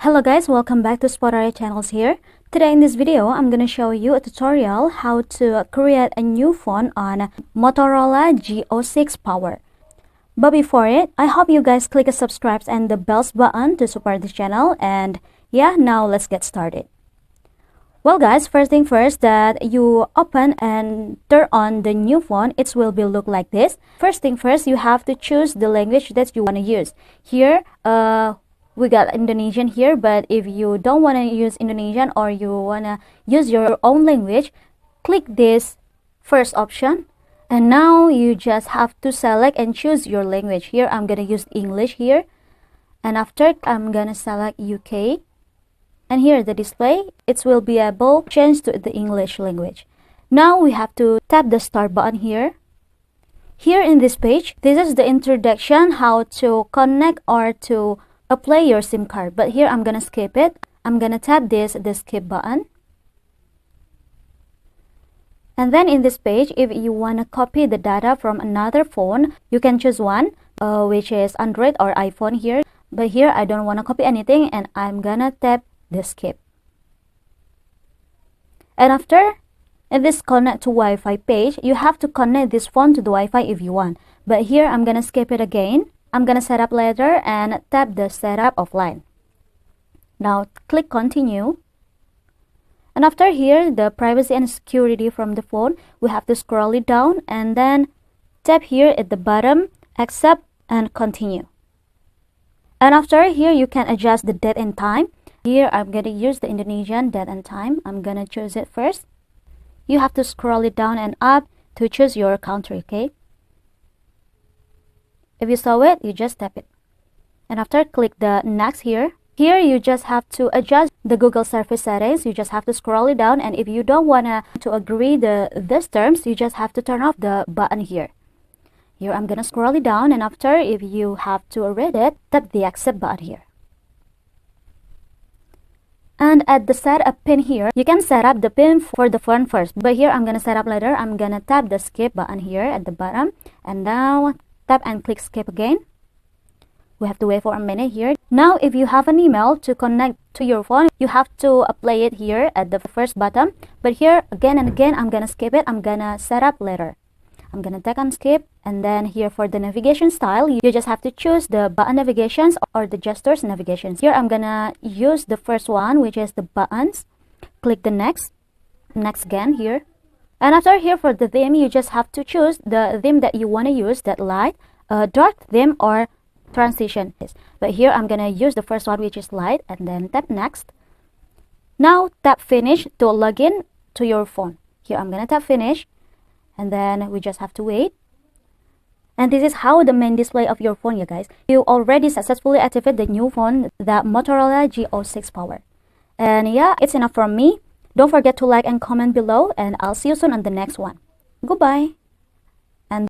Hello guys, welcome back to Spotlight Channels here. Today in this video, I'm going to show you a tutorial how to create a new phone on Motorola G06 Power. But before it, I hope you guys click the subscribe and the bells button to support this channel. And yeah, now let's get started. Well guys, first thing first, that you open and turn on the new phone, it will be look like this. First thing first, you have to choose the language that you want to use. Here, we got Indonesian here, but if you don't want to use Indonesian or you want to use your own language, click this first option. And now you just have to select and choose your language. Here, I'm going to use English here. And after, I'm going to select UK. And here, the display, it will be able to change to the English language. Now, we have to tap the start button here. Here in this page, this is the introduction how to connect or to apply your SIM card. But here, I'm going to skip it. I'm going to tap the skip button. And then in this page, if you want to copy the data from another phone, you can choose one, which is Android or iPhone here. But here, I don't want to copy anything, and I'm going to tap the skip. And after, in this connect to Wi-Fi page, you have to connect this phone to the Wi-Fi if you want. But here, I'm going to skip it again. I'm going to set up later and tap the setup offline. Now, click continue. And after here, the privacy and security from the phone, we have to scroll it down and then tap here at the bottom, accept and continue. And after here, you can adjust the date and time. Here, I'm going to use the Indonesian date and time. I'm going to choose it first. You have to scroll it down and up to choose your country, okay? If you saw it, you just tap it. And after, click the next here. Here, you just have to adjust the Google service settings. You just have to scroll it down. And if you don't want to agree these terms, you just have to turn off the button here. Here, I'm going to scroll it down. And after, if you have to read it, tap the accept button here. And at the setup pin here, you can set up the pin for the phone first. But here, I'm going to set up later. I'm going to tap the skip button here at the bottom. And now, tap and click skip again. We have to wait for a minute here. Now, if you have an email to connect to your phone, you have to apply it here at the first button. But here, again and again, I'm going to skip it. I'm going to set up later. I'm going to tap on skip. And then here for the navigation style, you just have to choose the button navigations or the gestures navigations. Here, I'm going to use the first one, which is the buttons. Click the next. Next again here. And after here for the theme, you just have to choose the theme that you want to use, that light, dark theme, or transition. But here I'm going to use the first one, which is light, and then tap next. Now tap finish to log in to your phone. Here I'm going to tap finish, and then we just have to wait. And this is how the main display of your phone, you guys. You already successfully activated the new phone, the Motorola G06 Power. And yeah, it's enough from me. Don't forget to like and comment below, and I'll see you soon on the next one. Goodbye.